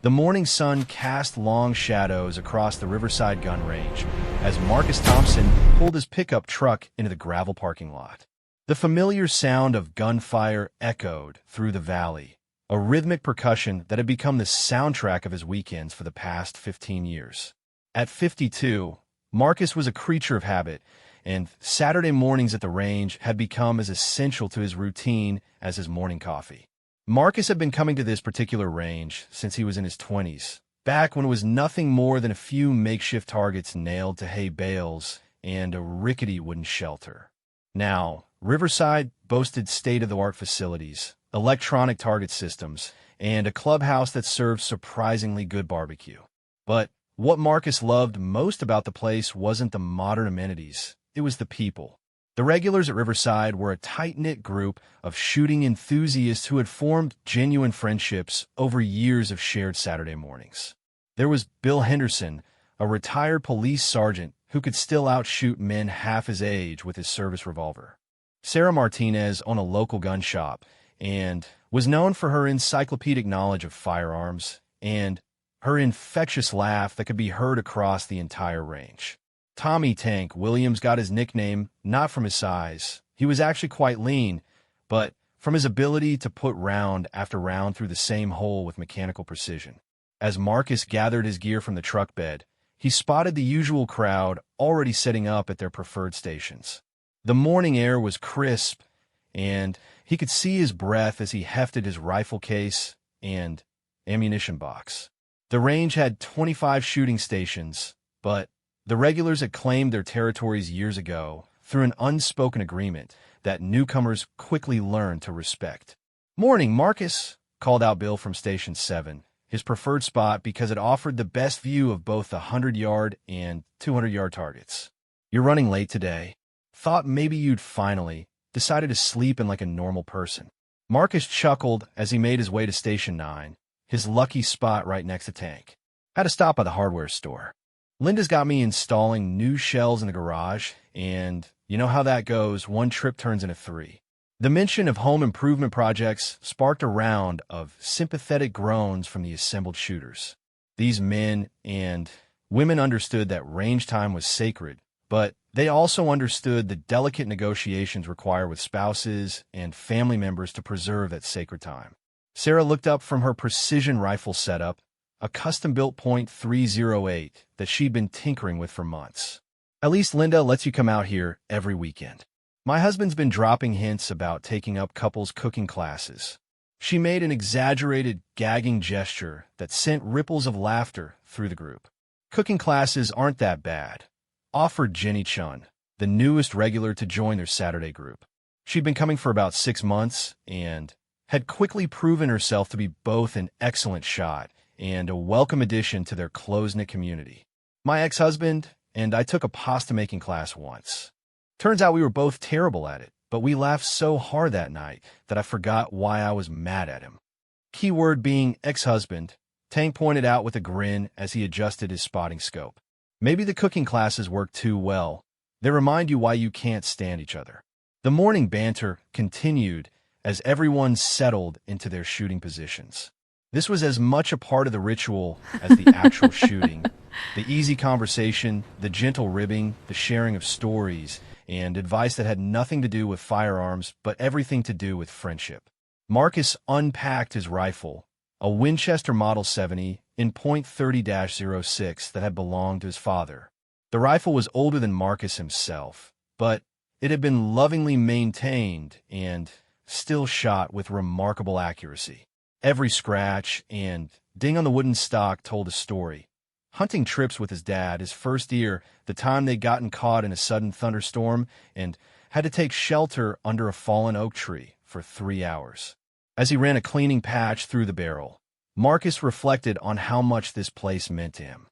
The morning sun cast long shadows across the Riverside gun range as Marcus Thompson pulled his pickup truck into the gravel parking lot. The familiar sound of gunfire echoed through the valley, a rhythmic percussion that had become the soundtrack of his weekends for the past 15 years. At 52, Marcus was a creature of habit, and Saturday mornings at the range had become as essential to his routine as his morning coffee. Marcus had been coming to this particular range since he was in his 20s, back when it was nothing more than a few makeshift targets nailed to hay bales and a rickety wooden shelter. Now, Riverside boasted state-of-the-art facilities, electronic target systems, and a clubhouse that served surprisingly good barbecue. But what Marcus loved most about the place wasn't the modern amenities, it was the people. The regulars at Riverside were a tight-knit group of shooting enthusiasts who had formed genuine friendships over years of shared Saturday mornings. There was Bill Henderson, a retired police sergeant who could still outshoot men half his age with his service revolver. Sarah Martinez owned a local gun shop and was known for her encyclopedic knowledge of firearms and her infectious laugh that could be heard across the entire range. Tommy Tank Williams got his nickname not from his size. He was actually quite lean, but from his ability to put round after round through the same hole with mechanical precision. As Marcus gathered his gear from the truck bed, he spotted the usual crowd already setting up at their preferred stations. The morning air was crisp, and he could see his breath as he hefted his rifle case and ammunition box. The range had 25 shooting stations, but the regulars had claimed their territories years ago through an unspoken agreement that newcomers quickly learned to respect. "Morning, Marcus," called out Bill from Station 7, his preferred spot because it offered the best view of both the 100-yard and 200-yard targets. "You're running late today. Thought maybe you'd finally decided to sleep in like a normal person." Marcus chuckled as he made his way to Station 9, his lucky spot right next to Tank. "Had to stop by the hardware store. Linda's got me installing new shells in the garage, and you know how that goes, one trip turns into three." The mention of home improvement projects sparked a round of sympathetic groans from the assembled shooters. These men and women understood that range time was sacred, but they also understood the delicate negotiations required with spouses and family members to preserve that sacred time. Sarah looked up from her precision rifle setup, a custom-built .308 that she'd been tinkering with for months. "At least Linda lets you come out here every weekend. My husband's been dropping hints about taking up couples cooking classes." She made an exaggerated, gagging gesture that sent ripples of laughter through the group. "Cooking classes aren't that bad," offered Jenny Chun, the newest regular to join their Saturday group. She'd been coming for about 6 months and had quickly proven herself to be both an excellent shot and a welcome addition to their close-knit community. "My ex-husband and I took a pasta-making class once. Turns out we were both terrible at it, but we laughed so hard that night that I forgot why I was mad at him." Keyword being ex-husband, Tank pointed out with a grin as he adjusted his spotting scope. "Maybe the cooking classes work too well. They remind you why you can't stand each other." The morning banter continued as everyone settled into their shooting positions. This was as much a part of the ritual as the actual shooting. The easy conversation, the gentle ribbing, the sharing of stories, and advice that had nothing to do with firearms but everything to do with friendship. Marcus unpacked his rifle, a Winchester Model 70 in .30-06 that had belonged to his father. The rifle was older than Marcus himself, but it had been lovingly maintained and still shot with remarkable accuracy. Every scratch and ding on the wooden stock told a story. Hunting trips with his dad, his first year, the time they'd gotten caught in a sudden thunderstorm and had to take shelter under a fallen oak tree for 3 hours. As he ran a cleaning patch through the barrel, Marcus reflected on how much this place meant to him.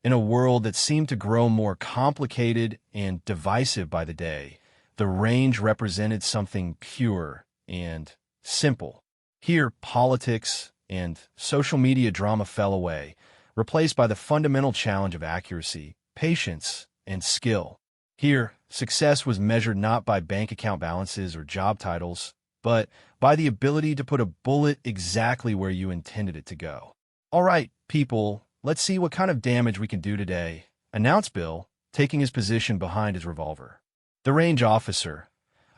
In a world that seemed to grow more complicated and divisive by the day, the range represented something pure and simple. Here, politics and social media drama fell away, replaced by the fundamental challenge of accuracy, patience, and skill. Here, success was measured not by bank account balances or job titles, but by the ability to put a bullet exactly where you intended it to go. "All right, people, let's see what kind of damage we can do today," announced Bill, taking his position behind his revolver. The range officer,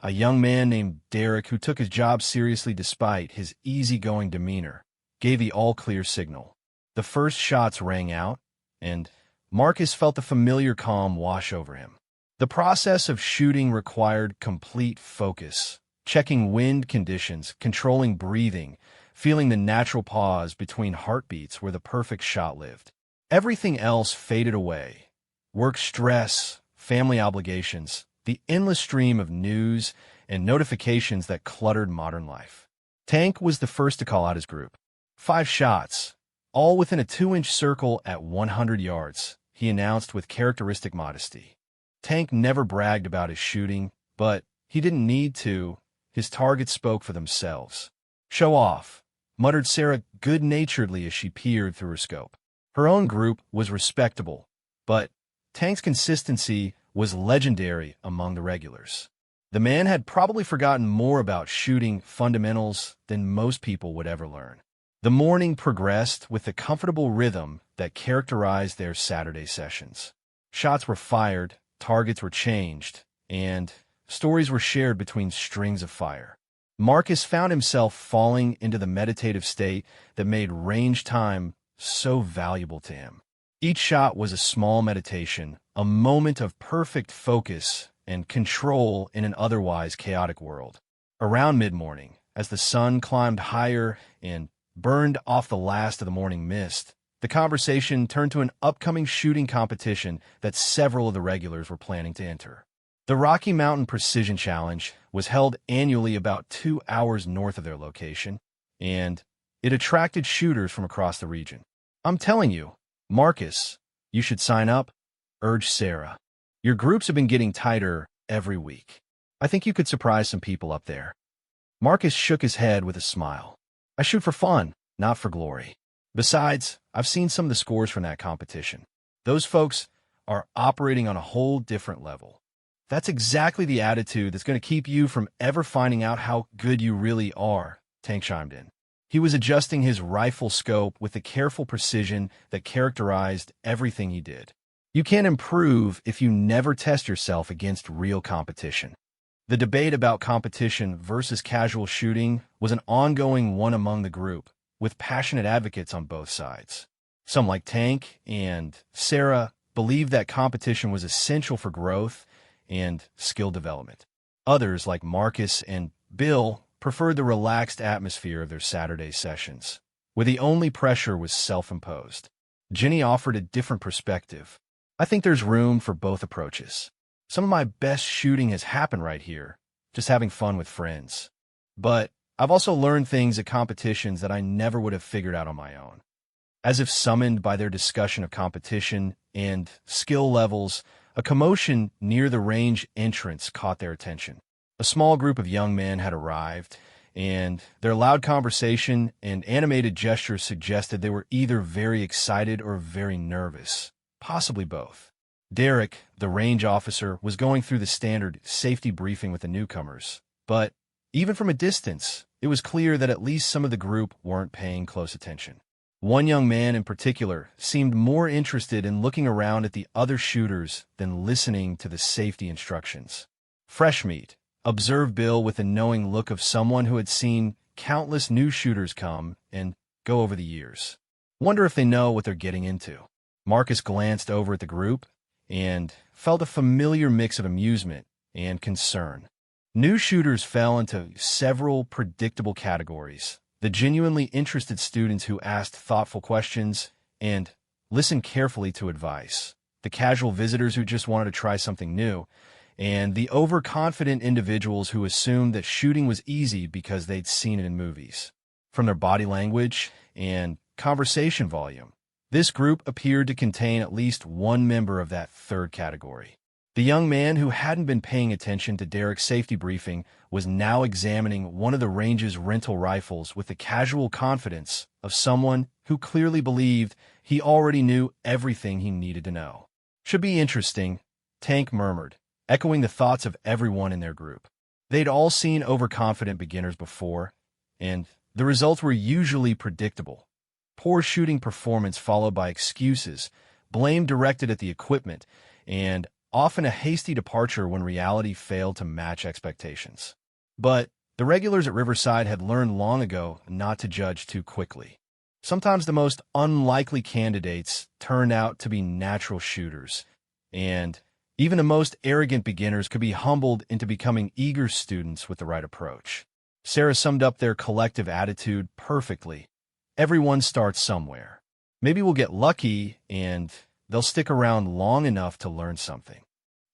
a young man named Derek who took his job seriously despite his easygoing demeanor, gave the all-clear signal. The first shots rang out, and Marcus felt the familiar calm wash over him. The process of shooting required complete focus, checking wind conditions, controlling breathing, feeling the natural pause between heartbeats where the perfect shot lived. Everything else faded away. Work stress, family obligations, the endless stream of news and notifications that cluttered modern life. Tank was the first to call out his group. 5 shots, all within a 2-inch circle at 100 yards, he announced with characteristic modesty. Tank never bragged about his shooting, but he didn't need to. His targets spoke for themselves. "Show off," muttered Sarah good-naturedly as she peered through her scope. Her own group was respectable, but Tank's consistency was legendary among the regulars. The man had probably forgotten more about shooting fundamentals than most people would ever learn. The morning progressed with the comfortable rhythm that characterized their Saturday sessions. Shots were fired, targets were changed, and stories were shared between strings of fire. Marcus found himself falling into the meditative state that made range time so valuable to him. Each shot was a small meditation, a moment of perfect focus and control in an otherwise chaotic world. Around mid-morning, as the sun climbed higher and burned off the last of the morning mist, the conversation turned to an upcoming shooting competition that several of the regulars were planning to enter. The Rocky Mountain Precision Challenge was held annually about 2 hours north of their location, and it attracted shooters from across the region. "I'm telling you, Marcus, you should sign up," urged Sarah. "Your groups have been getting tighter every week. I think you could surprise some people up there." Marcus shook his head with a smile. "I shoot for fun, not for glory. Besides, I've seen some of the scores from that competition. Those folks are operating on a whole different level." "That's exactly the attitude that's going to keep you from ever finding out how good you really are," Tank chimed in. He was adjusting his rifle scope with the careful precision that characterized everything he did. "You can't improve if you never test yourself against real competition." The debate about competition versus casual shooting was an ongoing one among the group, with passionate advocates on both sides. Some, like Tank and Sarah, believed that competition was essential for growth and skill development. Others, like Marcus and Bill, preferred the relaxed atmosphere of their Saturday sessions, where the only pressure was self-imposed. Jenny offered a different perspective. "I think there's room for both approaches. Some of my best shooting has happened right here, just having fun with friends. But I've also learned things at competitions that I never would have figured out on my own." As if summoned by their discussion of competition and skill levels, a commotion near the range entrance caught their attention. A small group of young men had arrived, and their loud conversation and animated gestures suggested they were either very excited or very nervous, possibly both. Derek, the range officer, was going through the standard safety briefing with the newcomers, but even from a distance, it was clear that at least some of the group weren't paying close attention. One young man in particular seemed more interested in looking around at the other shooters than listening to the safety instructions. "Fresh meat," observed Bill with a knowing look of someone who had seen countless new shooters come and go over the years. "Wonder if they know what they're getting into." Marcus glanced over at the group and felt a familiar mix of amusement and concern. New shooters fell into several predictable categories: the genuinely interested students who asked thoughtful questions and listened carefully to advice, the casual visitors who just wanted to try something new, and the overconfident individuals who assumed that shooting was easy because they'd seen it in movies. From their body language and conversation volume, this group appeared to contain at least one member of that third category. The young man who hadn't been paying attention to Derek's safety briefing was now examining one of the range's rental rifles with the casual confidence of someone who clearly believed he already knew everything he needed to know. "Should be interesting," Tank murmured, echoing the thoughts of everyone in their group. They'd all seen overconfident beginners before, and the results were usually predictable. Poor shooting performance followed by excuses, blame directed at the equipment, and often a hasty departure when reality failed to match expectations. But the regulars at Riverside had learned long ago not to judge too quickly. Sometimes the most unlikely candidates turned out to be natural shooters, and even the most arrogant beginners could be humbled into becoming eager students with the right approach. Sarah summed up their collective attitude perfectly. Everyone starts somewhere. Maybe we'll get lucky and they'll stick around long enough to learn something.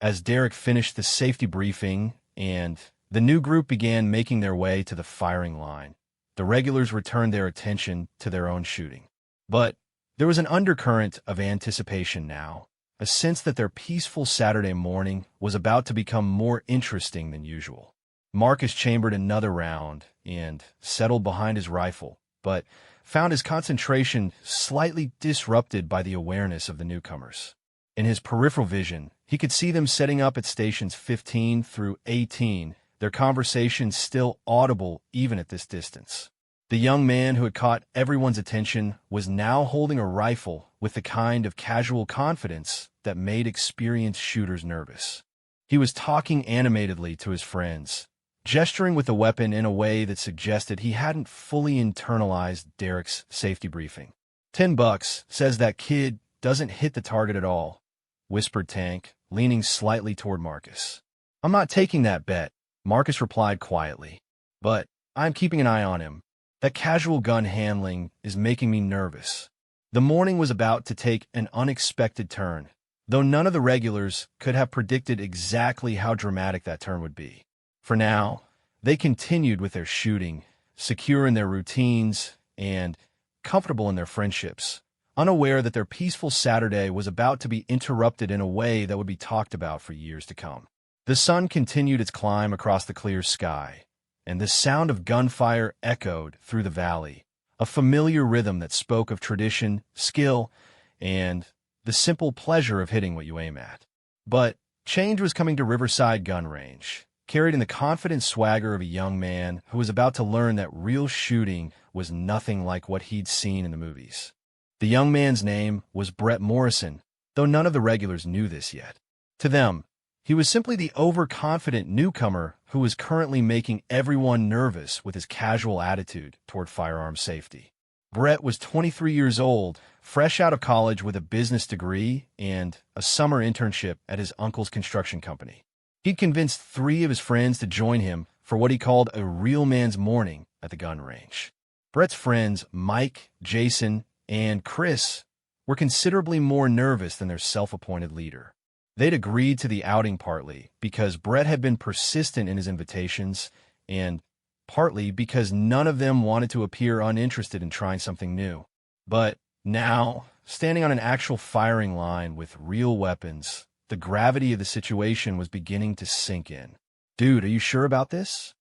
As Derek finished the safety briefing and the new group began making their way to the firing line, the regulars returned their attention to their own shooting. But there was an undercurrent of anticipation now, a sense that their peaceful Saturday morning was about to become more interesting than usual. Marcus chambered another round and settled behind his rifle, but found his concentration slightly disrupted by the awareness of the newcomers. In his peripheral vision, he could see them setting up at stations 15 through 18, their conversations still audible even at this distance. The young man who had caught everyone's attention was now holding a rifle with the kind of casual confidence that made experienced shooters nervous. He was talking animatedly to his friends, gesturing with the weapon in a way that suggested he hadn't fully internalized Derek's safety briefing. $10 says that kid doesn't hit the target at all, whispered Tank, leaning slightly toward Marcus. I'm not taking that bet, Marcus replied quietly, but I'm keeping an eye on him. That casual gun handling is making me nervous. The morning was about to take an unexpected turn, though none of the regulars could have predicted exactly how dramatic that turn would be. For now, they continued with their shooting, secure in their routines and comfortable in their friendships, unaware that their peaceful Saturday was about to be interrupted in a way that would be talked about for years to come. The sun continued its climb across the clear sky, and the sound of gunfire echoed through the valley, a familiar rhythm that spoke of tradition, skill, and the simple pleasure of hitting what you aim at. But change was coming to Riverside Gun Range, carried in the confident swagger of a young man who was about to learn that real shooting was nothing like what he'd seen in the movies. The young man's name was Brett Morrison, though none of the regulars knew this yet. To them, he was simply the overconfident newcomer who was currently making everyone nervous with his casual attitude toward firearm safety. Brett was 23 years old, fresh out of college with a business degree and a summer internship at his uncle's construction company. He'd convinced 3 of his friends to join him for what he called a real man's morning at the gun range. Brett's friends, Mike, Jason, and Chris, were considerably more nervous than their self-appointed leader. They'd agreed to the outing partly because Brett had been persistent in his invitations and partly because none of them wanted to appear uninterested in trying something new. But now, standing on an actual firing line with real weapons, the gravity of the situation was beginning to sink in. "Dude, are you sure about this?"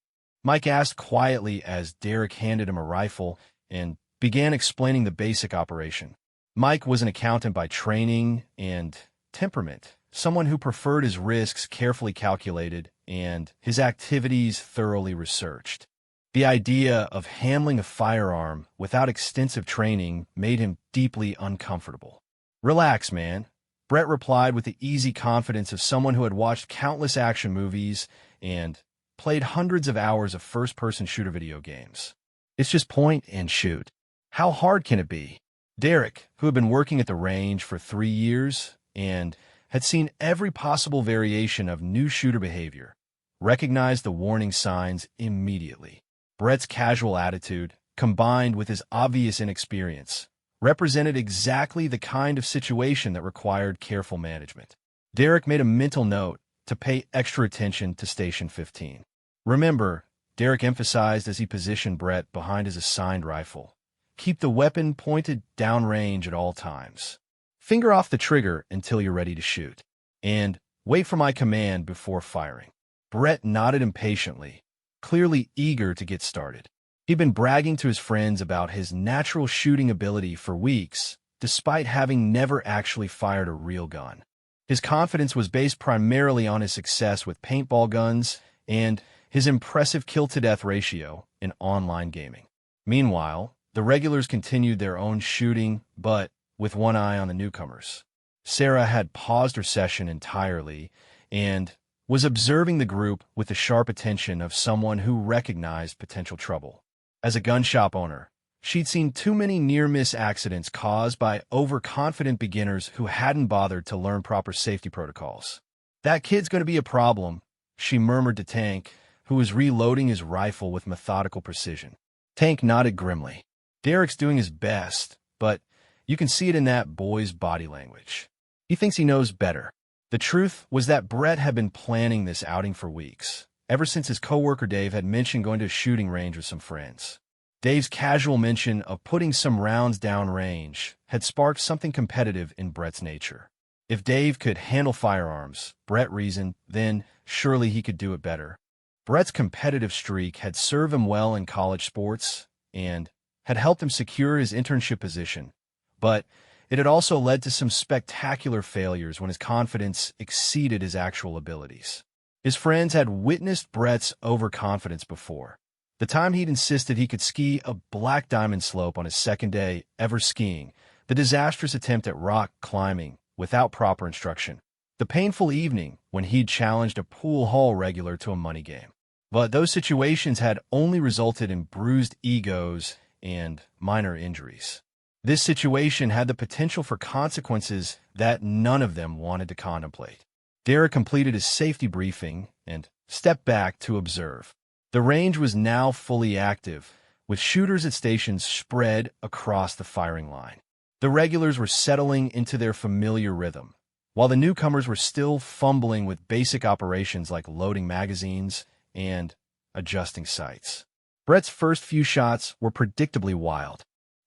Mike asked quietly as Derek handed him a rifle and began explaining the basic operation. Mike was an accountant by training and temperament, someone who preferred his risks carefully calculated and his activities thoroughly researched. The idea of handling a firearm without extensive training made him deeply uncomfortable. "Relax, man," Brett replied with the easy confidence of someone who had watched countless action movies and played hundreds of hours of first-person shooter video games. "It's just point and shoot. How hard can it be?" Derek, who had been working at the range for 3 years and had seen every possible variation of new shooter behavior, recognized the warning signs immediately. Brett's casual attitude, combined with his obvious inexperience, represented exactly the kind of situation that required careful management. Derek made a mental note to pay extra attention to Station 15. "Remember," Derek emphasized as he positioned Brett behind his assigned rifle, "keep the weapon pointed downrange at all times. Finger off the trigger until you're ready to shoot. And wait for my command before firing." Brett nodded impatiently, clearly eager to get started. He'd been bragging to his friends about his natural shooting ability for weeks, despite having never actually fired a real gun. His confidence was based primarily on his success with paintball guns and his impressive kill-to-death ratio in online gaming. Meanwhile, The regulars continued their own shooting, but with one eye on the newcomers. Sarah had paused her session entirely and was observing the group with the sharp attention of someone who recognized potential trouble. As a gun shop owner, she'd seen too many near-miss accidents caused by overconfident beginners who hadn't bothered to learn proper safety protocols. "That kid's going to be a problem," she murmured to Tank, who was reloading his rifle with methodical precision. Tank nodded grimly. "Derek's doing his best, but you can see it in that boy's body language. He thinks he knows better." The truth was that Brett had been planning this outing for weeks, ever since his coworker Dave had mentioned going to a shooting range with some friends. Dave's casual mention of putting some rounds downrange had sparked something competitive in Brett's nature. If Dave could handle firearms, Brett reasoned, then surely he could do it better. Brett's competitive streak had served him well in college sports and had helped him secure his internship position, but it had also led to some spectacular failures when his confidence exceeded his actual abilities. His friends had witnessed Brett's overconfidence before. The time he'd insisted he could ski a black diamond slope on his second day ever skiing, the disastrous attempt at rock climbing without proper instruction, the painful evening when he'd challenged a pool hall regular to a money game. But those situations had only resulted in bruised egos and minor injuries. This situation had the potential for consequences that none of them wanted to contemplate. Derek completed his safety briefing and stepped back to observe. The range was now fully active, with shooters at stations spread across the firing line. The regulars were settling into their familiar rhythm, while the newcomers were still fumbling with basic operations like loading magazines and adjusting sights. Brett's first few shots were predictably wild.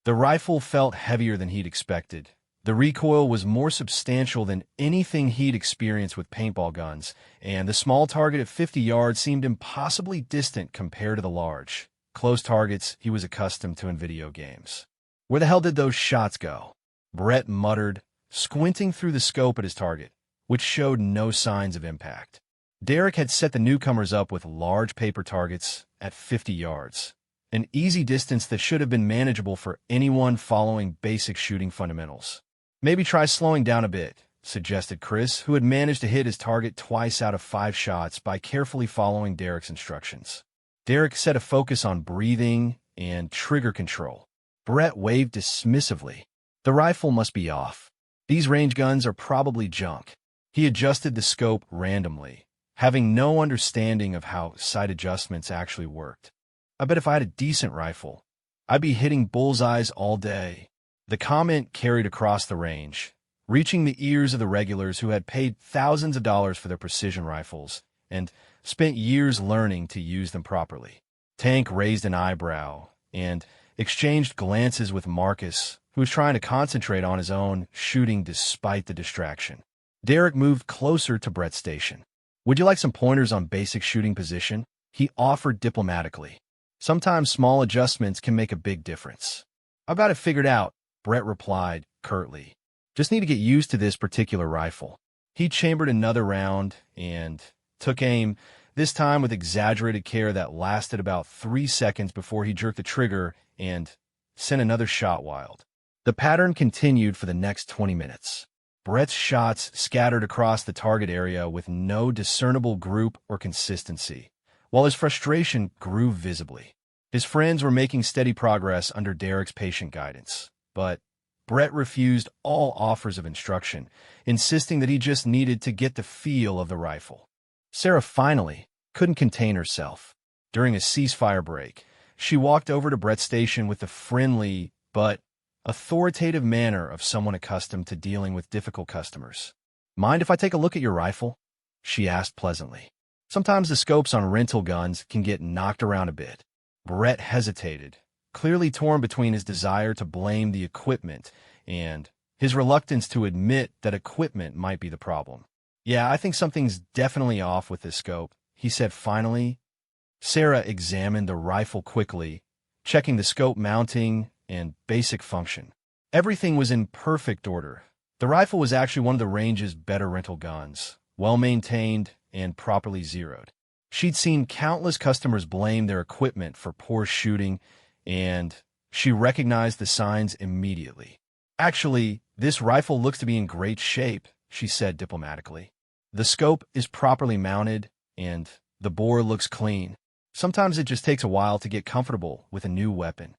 The rifle felt heavier than he'd expected. The recoil was more substantial than anything he'd experienced with paintball guns, and the small target at 50 yards seemed impossibly distant compared to the large, close targets he was accustomed to in video games. "Where the hell did those shots go?" Brett muttered, squinting through the scope at his target, which showed no signs of impact. Derek had set the newcomers up with large paper targets at 50 yards. An easy distance that should have been manageable for anyone following basic shooting fundamentals. "Maybe try slowing down a bit," suggested Chris, who had managed to hit his target twice out of 5 shots by carefully following Derek's instructions. Derek set a focus on breathing and trigger control. Brett waved dismissively. "The rifle must be off. These range guns are probably junk." He adjusted the scope randomly, having no understanding of how sight adjustments actually worked. "I bet if I had a decent rifle, I'd be hitting bullseyes all day." The comment carried across the range, reaching the ears of the regulars who had paid thousands of dollars for their precision rifles and spent years learning to use them properly. Tank raised an eyebrow and exchanged glances with Marcus, who was trying to concentrate on his own shooting despite the distraction. Derek moved closer to Brett's station. "Would you like some pointers on basic shooting position?" he offered diplomatically. "Sometimes small adjustments can make a big difference." "I've got it figured out," Brett replied curtly. "Just need to get used to this particular rifle." He chambered another round and took aim, this time with exaggerated care that lasted about 3 seconds before he jerked the trigger and sent another shot wild. The pattern continued for the next 20 minutes. Brett's shots scattered across the target area with no discernible group or consistency, while his frustration grew visibly. His friends were making steady progress under Derek's patient guidance, but Brett refused all offers of instruction, insisting that he just needed to get the feel of the rifle. Sarah finally couldn't contain herself. During a ceasefire break, she walked over to Brett's station with the friendly but authoritative manner of someone accustomed to dealing with difficult customers. "Mind if I take a look at your rifle?" she asked pleasantly. Sometimes the scopes on rental guns can get knocked around a bit. Brett hesitated, clearly torn between his desire to blame the equipment and his reluctance to admit that equipment might be the problem. "Yeah, I think something's definitely off with this scope," he said finally. Sarah examined the rifle quickly, checking the scope mounting and basic function. Everything was in perfect order. The rifle was actually one of the range's better rental guns, well-maintained and properly zeroed. She'd seen countless customers blame their equipment for poor shooting, and She recognized the signs immediately. "Actually, this rifle looks to be in great shape," she said diplomatically. "The scope is properly mounted, and the bore looks clean. Sometimes it just takes a while to get comfortable with a new weapon."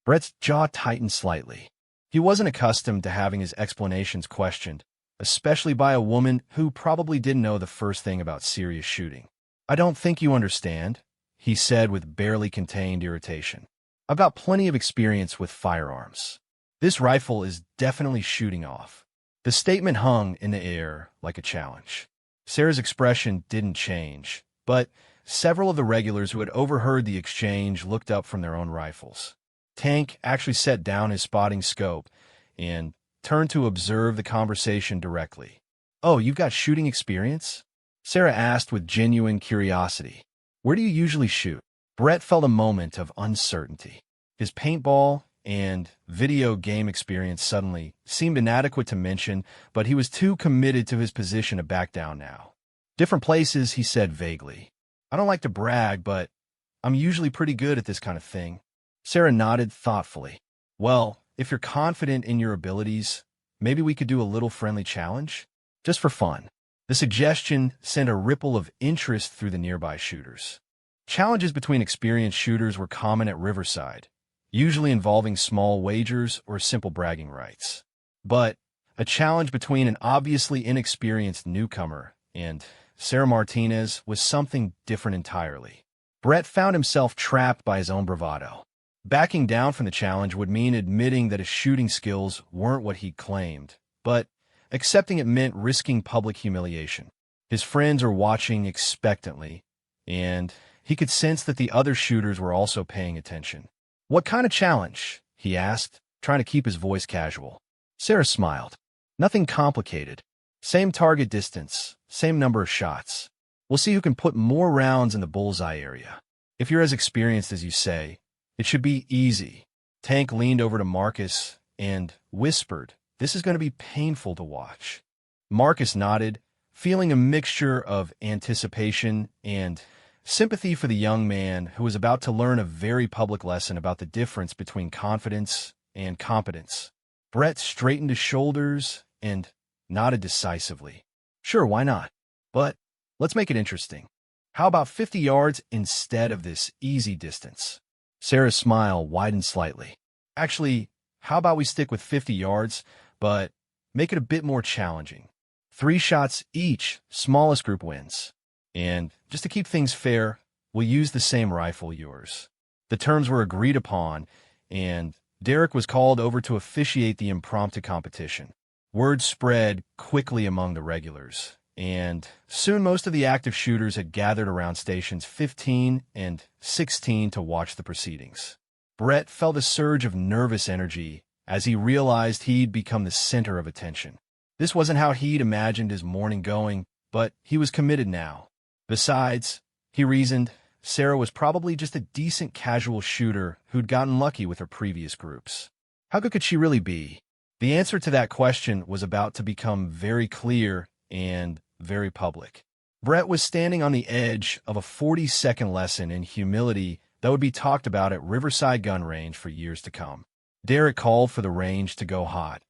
Brett's jaw tightened slightly. He wasn't accustomed to having his explanations questioned, especially by a woman who probably didn't know the first thing about serious shooting. "I don't think you understand," he said with barely contained irritation. "I've got plenty of experience with firearms. This rifle is definitely shooting off." The statement hung in the air like a challenge. Sarah's expression didn't change, but several of the regulars who had overheard the exchange looked up from their own rifles. Tank actually set down his spotting scope and turned to observe the conversation directly. "Oh, you've got shooting experience?" Sarah asked with genuine curiosity. "Where do you usually shoot?" Brett felt a moment of uncertainty. His paintball and video game experience suddenly seemed inadequate to mention, but he was too committed to his position to back down now. "Different places," he said vaguely. "I don't like to brag, but I'm usually pretty good at this kind of thing." Sarah nodded thoughtfully. "Well, if you're confident in your abilities, maybe we could do a little friendly challenge? Just for fun." The suggestion sent a ripple of interest through the nearby shooters. Challenges between experienced shooters were common at Riverside, usually involving small wagers or simple bragging rights. But a challenge between an obviously inexperienced newcomer and Sarah Martinez was something different entirely. Brett found himself trapped by his own bravado. Backing down from the challenge would mean admitting that his shooting skills weren't what he claimed, but accepting it meant risking public humiliation. His friends were watching expectantly, and he could sense that the other shooters were also paying attention. "What kind of challenge?" he asked, trying to keep his voice casual. Sarah smiled. "Nothing complicated. Same target distance, same number of shots. We'll see who can put more rounds in the bullseye area. If you're as experienced as you say, it should be easy." Tank leaned over to Marcus and whispered, "This is going to be painful to watch." Marcus nodded, feeling a mixture of anticipation and sympathy for the young man who was about to learn a very public lesson about the difference between confidence and competence. Brett straightened his shoulders and nodded decisively. "Sure, why not? But let's make it interesting. How about 50 yards instead of this easy distance?" Sarah's smile widened slightly. "Actually, how about we stick with 50 yards, but make it a bit more challenging? 3 shots each, smallest group wins. And just to keep things fair, we'll use the same rifle, yours." The terms were agreed upon, and Derek was called over to officiate the impromptu competition. Word spread quickly among the regulars, and soon most of the active shooters had gathered around stations 15 and 16 to watch the proceedings. Brett felt a surge of nervous energy as he realized he'd become the center of attention. This wasn't how he'd imagined his morning going, but he was committed now. Besides, he reasoned, Sarah was probably just a decent casual shooter who'd gotten lucky with her previous groups. How good could she really be? The answer to that question was about to become very clear and very public. Brett was standing on the edge of a 40-second lesson in humility that would be talked about at Riverside Gun Range for years to come. Derek called for the range to go hot,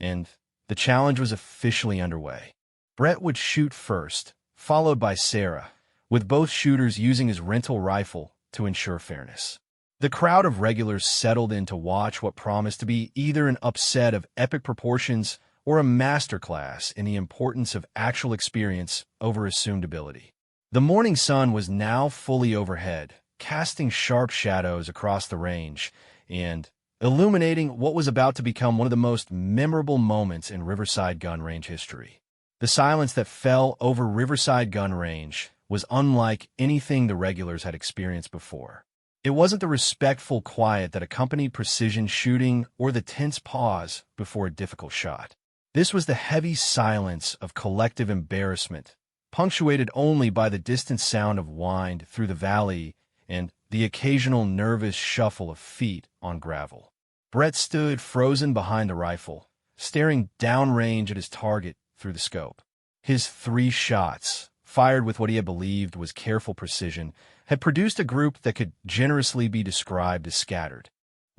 and the challenge was officially underway. Brett would shoot first, followed by Sarah, with both shooters using his rental rifle to ensure fairness. The crowd of regulars settled in to watch what promised to be either an upset of epic proportions or a masterclass in the importance of actual experience over assumed ability. The morning sun was now fully overhead, casting sharp shadows across the range and illuminating what was about to become one of the most memorable moments in Riverside Gun Range history. The silence that fell over Riverside Gun Range was unlike anything the regulars had experienced before. It wasn't the respectful quiet that accompanied precision shooting or the tense pause before a difficult shot. This was the heavy silence of collective embarrassment, punctuated only by the distant sound of wind through the valley and the occasional nervous shuffle of feet on gravel. Brett stood frozen behind the rifle, staring downrange at his target through the scope. His 3 shots, fired with what he had believed was careful precision, had produced a group that could generously be described as scattered.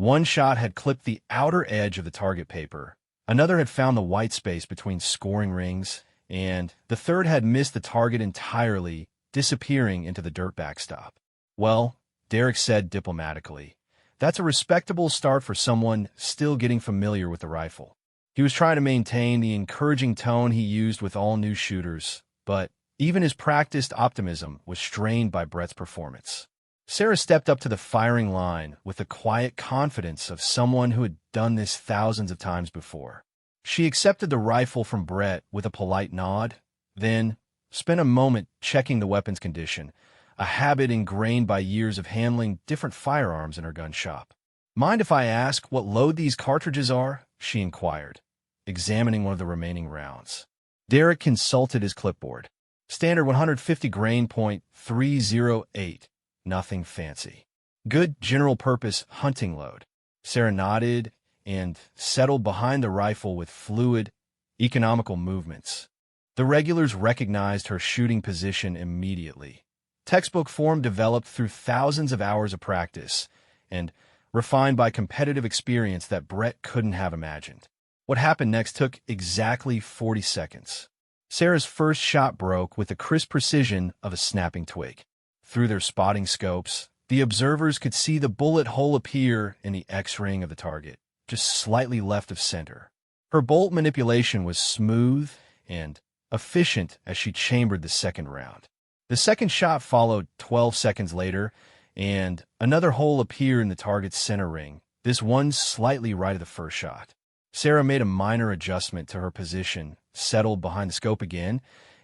One shot had clipped the outer edge of the target paper, another had found the white space between scoring rings, and the third had missed the target entirely, disappearing into the dirt backstop. "Well," Derek said diplomatically, "that's a respectable start for someone still getting familiar with the rifle." He was trying to maintain the encouraging tone he used with all new shooters, but even his practiced optimism was strained by Brett's performance. Sarah stepped up to the firing line with the quiet confidence of someone who had done this thousands of times before. She accepted the rifle from Brett with a polite nod, then spent a moment checking the weapon's condition, a habit ingrained by years of handling different firearms in her gun shop. "Mind if I ask what load these cartridges are?" she inquired, examining one of the remaining rounds. Derek consulted his clipboard. "Standard 150 grain .308. Nothing fancy. Good general-purpose hunting load." Sarah nodded and settled behind the rifle with fluid, economical movements. The regulars recognized her shooting position immediately. Textbook form developed through thousands of hours of practice and refined by competitive experience that Brett couldn't have imagined. What happened next took exactly 40 seconds. Sarah's first shot broke with the crisp precision of a snapping twig. Through their spotting scopes, the observers could see the bullet hole appear in the X-ring of the target, just slightly left of center. Her bolt manipulation was smooth and efficient as she chambered the second round. The second shot followed 12 seconds later, and another hole appeared in the target's center ring, this one slightly right of the first shot. Sarah made a minor adjustment to her position, settled behind the scope again,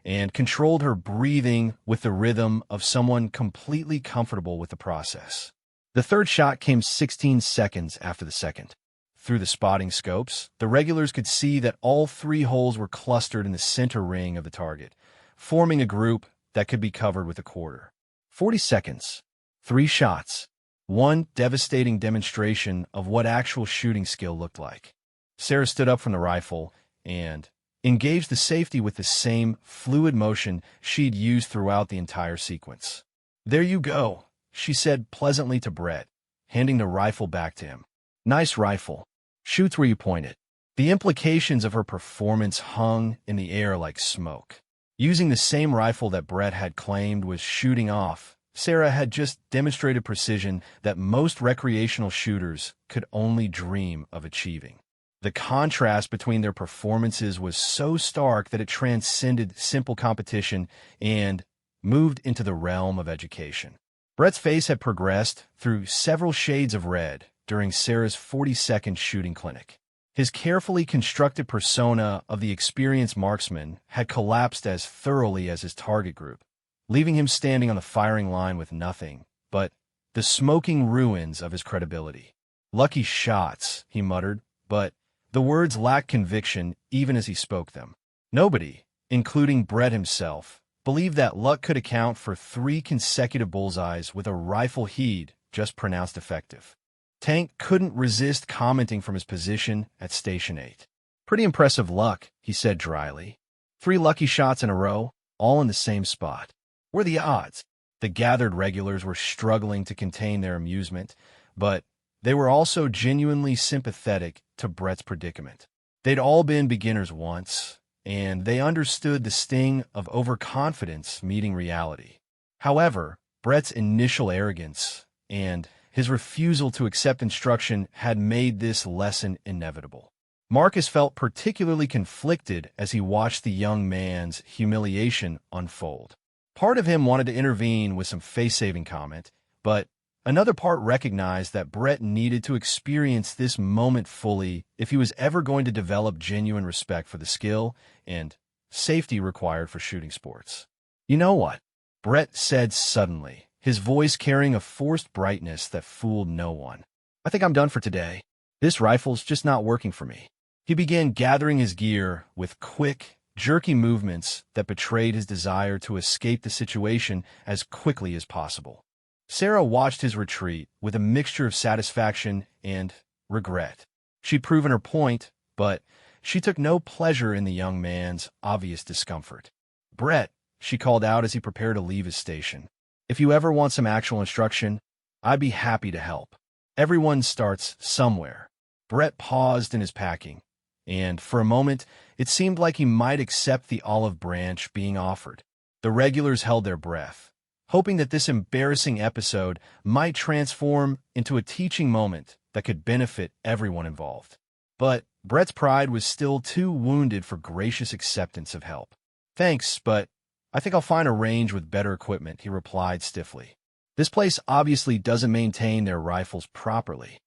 and controlled her breathing with the rhythm of someone completely comfortable with the process. The third shot came 16 seconds after the second. Through the spotting scopes, the regulars could see that all three holes were clustered in the center ring of the target, forming a group that could be covered with a quarter. 40 seconds. 3 shots. One devastating demonstration of what actual shooting skill looked like. Sarah stood up from the rifle and engaged the safety with the same fluid motion she'd used throughout the entire sequence. "There you go," she said pleasantly to Brett, handing the rifle back to him. "Nice rifle. Shoots where you point it." The implications of her performance hung in the air like smoke. Using the same rifle that Brett had claimed was shooting off, Sarah had just demonstrated precision that most recreational shooters could only dream of achieving. The contrast between their performances was so stark that it transcended simple competition and moved into the realm of education. Brett's face had progressed through several shades of red during Sarah's 40-second shooting clinic. His carefully constructed persona of the experienced marksman had collapsed as thoroughly as his target group, leaving him standing on the firing line with nothing but the smoking ruins of his credibility. "Lucky shots," he muttered, but the words lacked conviction even as he spoke them. Nobody, including Brett himself, believed that luck could account for 3 consecutive bullseyes with a rifle he'd just pronounced effective. Tank couldn't resist commenting from his position at Station 8. "Pretty impressive luck," he said dryly. 3 lucky shots in a row, all in the same spot. What are the odds? The gathered regulars were struggling to contain their amusement, but they were also genuinely sympathetic to Brett's predicament. They'd all been beginners once, and they understood the sting of overconfidence meeting reality. However, Brett's initial arrogance and his refusal to accept instruction had made this lesson inevitable. Marcus felt particularly conflicted as he watched the young man's humiliation unfold. Part of him wanted to intervene with some face-saving comment, but another part recognized that Brett needed to experience this moment fully if he was ever going to develop genuine respect for the skill and safety required for shooting sports. "You know what?" Brett said suddenly, his voice carrying a forced brightness that fooled no one. "I think I'm done for today. This rifle's just not working for me." He began gathering his gear with quick, jerky movements that betrayed his desire to escape the situation as quickly as possible. Sarah watched his retreat with a mixture of satisfaction and regret. She'd proven her point, but she took no pleasure in the young man's obvious discomfort. "Brett," she called out as he prepared to leave his station, "if you ever want some actual instruction, I'd be happy to help." Everyone starts somewhere. Brett paused in his packing, and for a moment, it seemed like he might accept the olive branch being offered. The regulars held their breath, hoping that this embarrassing episode might transform into a teaching moment that could benefit everyone involved. But Brett's pride was still too wounded for gracious acceptance of help. "Thanks, but I think I'll find a range with better equipment," he replied stiffly. This place obviously doesn't maintain their rifles properly.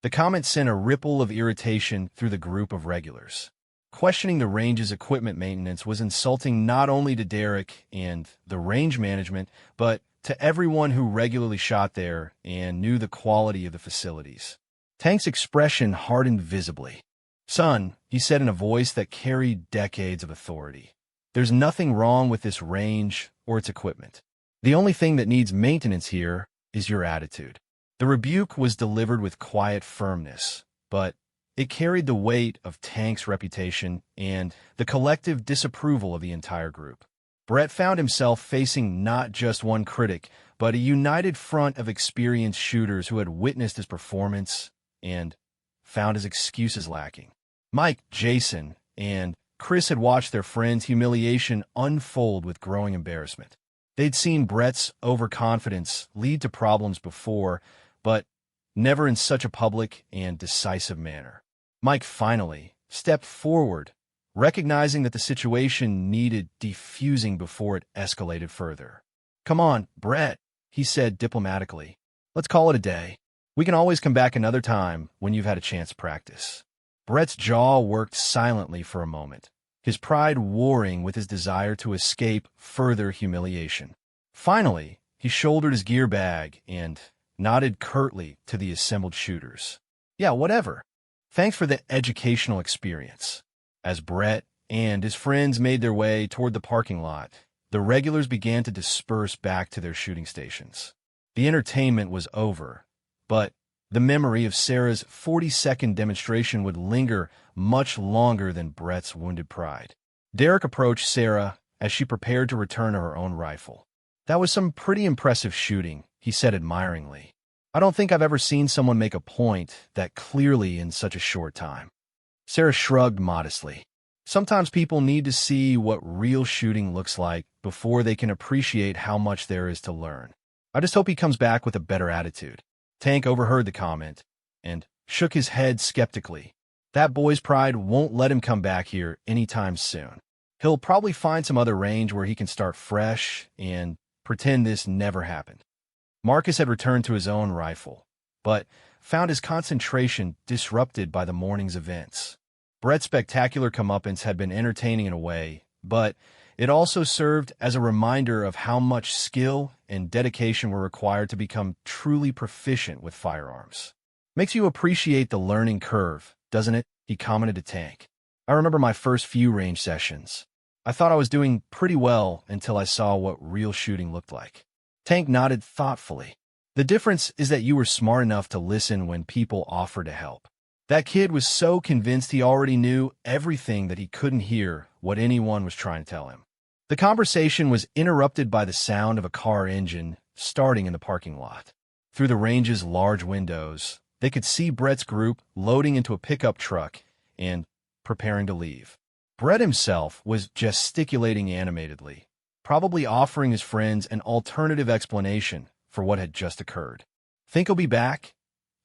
The comment sent a ripple of irritation through the group of regulars. Questioning the range's equipment maintenance was insulting not only to Derek and the range management, but to everyone who regularly shot there and knew the quality of the facilities. Tank's expression hardened visibly. "Son," he said in a voice that carried decades of authority, "there's nothing wrong with this range or its equipment. The only thing that needs maintenance here is your attitude." The rebuke was delivered with quiet firmness, but it carried the weight of Tank's reputation and the collective disapproval of the entire group. Brett found himself facing not just one critic, but a united front of experienced shooters who had witnessed his performance and found his excuses lacking. Mike, Jason, and Chris had watched their friend's humiliation unfold with growing embarrassment. They'd seen Brett's overconfidence lead to problems before, but never in such a public and decisive manner. Mike finally stepped forward, recognizing that the situation needed defusing before it escalated further. "Come on, Brett," he said diplomatically. "Let's call it a day. We can always come back another time when you've had a chance to practice." Brett's jaw worked silently for a moment, his pride warring with his desire to escape further humiliation. Finally, he shouldered his gear bag and nodded curtly to the assembled shooters. "Yeah, whatever. Thanks for the educational experience." As Brett and his friends made their way toward the parking lot, the regulars began to disperse back to their shooting stations. The entertainment was over, but the memory of Sarah's 40-second demonstration would linger much longer than Brett's wounded pride. Derek approached Sarah as she prepared to return to her own rifle. "That was some pretty impressive shooting," he said admiringly. "I don't think I've ever seen someone make a point that clearly in such a short time." Sarah shrugged modestly. "Sometimes people need to see what real shooting looks like before they can appreciate how much there is to learn. I just hope he comes back with a better attitude." Tank overheard the comment and shook his head skeptically. "That boy's pride won't let him come back here anytime soon. He'll probably find some other range where he can start fresh and pretend this never happened." Marcus had returned to his own rifle, but found his concentration disrupted by the morning's events. Brett's spectacular comeuppance had been entertaining in a way, but it also served as a reminder of how much skill and dedication were required to become truly proficient with firearms. "Makes you appreciate the learning curve, doesn't it?" he commented to Tank. "I remember my first few range sessions. I thought I was doing pretty well until I saw what real shooting looked like." Tank nodded thoughtfully. "The difference is that you were smart enough to listen when people offered to help. That kid was so convinced he already knew everything that he couldn't hear what anyone was trying to tell him." The conversation was interrupted by the sound of a car engine starting in the parking lot. Through the range's large windows, they could see Brett's group loading into a pickup truck and preparing to leave. Brett himself was gesticulating animatedly, probably offering his friends an alternative explanation for what had just occurred. "Think he'll be back?"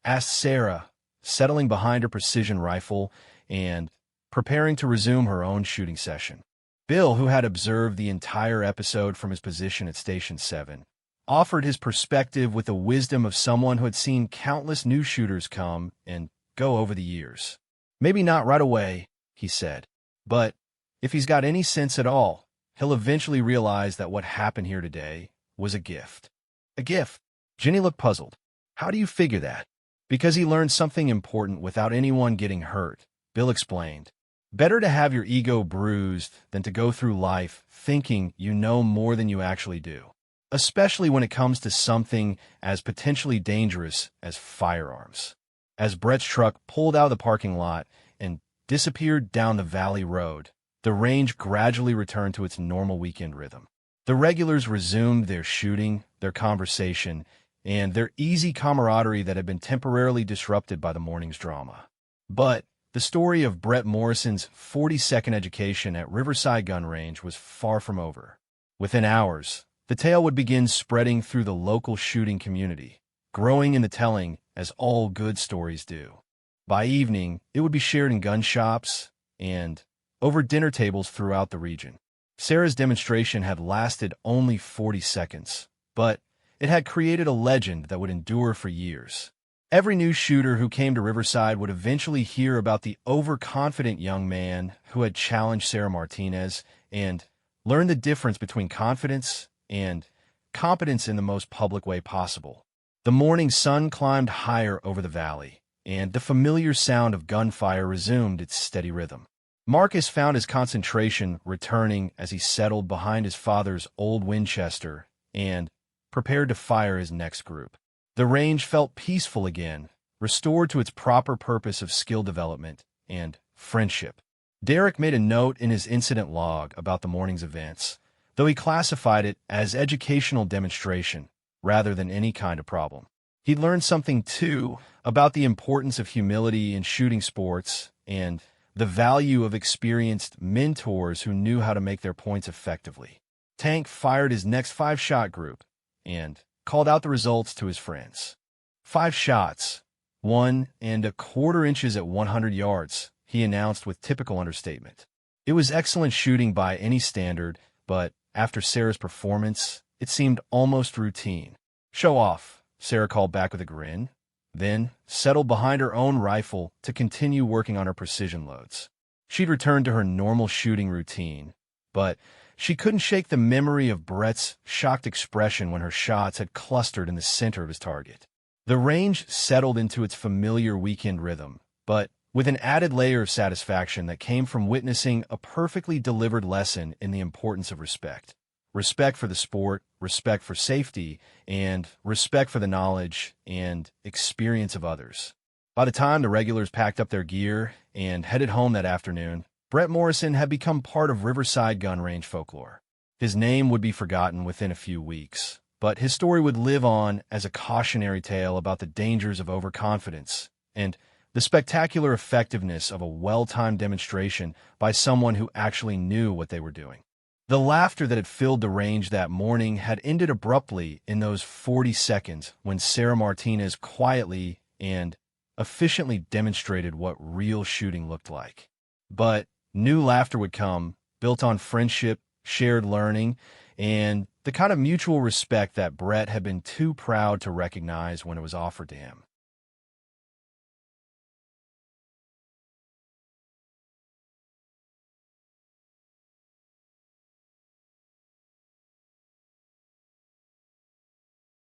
asked Sarah, settling behind her precision rifle and preparing to resume her own shooting session. Bill, who had observed the entire episode from his position at Station 7, offered his perspective with the wisdom of someone who had seen countless new shooters come and go over the years. "Maybe not right away," he said, "but if he's got any sense at all, he'll eventually realize that what happened here today was a gift." "A gift?" Jenny looked puzzled. "How do you figure that?" "Because he learned something important without anyone getting hurt," Bill explained. "Better to have your ego bruised than to go through life thinking you know more than you actually do, especially when it comes to something as potentially dangerous as firearms." As Brett's truck pulled out of the parking lot and disappeared down the valley road, the range gradually returned to its normal weekend rhythm. The regulars resumed their shooting, their conversation, and their easy camaraderie that had been temporarily disrupted by the morning's drama. But the story of Brett Morrison's 42nd education at Riverside Gun Range was far from over. Within hours, the tale would begin spreading through the local shooting community, growing in the telling as all good stories do. By evening, it would be shared in gun shops and over dinner tables throughout the region. Sarah's demonstration had lasted only 40 seconds, but it had created a legend that would endure for years. Every new shooter who came to Riverside would eventually hear about the overconfident young man who had challenged Sarah Martinez and learn the difference between confidence and competence in the most public way possible. The morning sun climbed higher over the valley, and the familiar sound of gunfire resumed its steady rhythm. Marcus found his concentration returning as he settled behind his father's old Winchester and prepared to fire his next group. The range felt peaceful again, restored to its proper purpose of skill development and friendship. Derek made a note in his incident log about the morning's events, though he classified it as educational demonstration rather than any kind of problem. He learned something, too, about the importance of humility in shooting sports and the value of experienced mentors who knew how to make their points effectively. Tank fired his next 5-shot group and called out the results to his friends. 5 shots, 1¼ inches at 100 yards, he announced with typical understatement. It was excellent shooting by any standard, but after Sarah's performance, it seemed almost routine. Show off, Sarah called back with a grin, then settled behind her own rifle to continue working on her precision loads. She'd returned to her normal shooting routine, but she couldn't shake the memory of Brett's shocked expression when her shots had clustered in the center of his target. The range settled into its familiar weekend rhythm, but with an added layer of satisfaction that came from witnessing a perfectly delivered lesson in the importance of respect. Respect for the sport, respect for safety, and respect for the knowledge and experience of others. By the time the regulars packed up their gear and headed home that afternoon, Brett Morrison had become part of Riverside Gun Range folklore. His name would be forgotten within a few weeks, but his story would live on as a cautionary tale about the dangers of overconfidence and the spectacular effectiveness of a well-timed demonstration by someone who actually knew what they were doing. The laughter that had filled the range that morning had ended abruptly in those 40 seconds when Sarah Martinez quietly and efficiently demonstrated what real shooting looked like. But new laughter would come, built on friendship, shared learning, and the kind of mutual respect that Brett had been too proud to recognize when it was offered to him.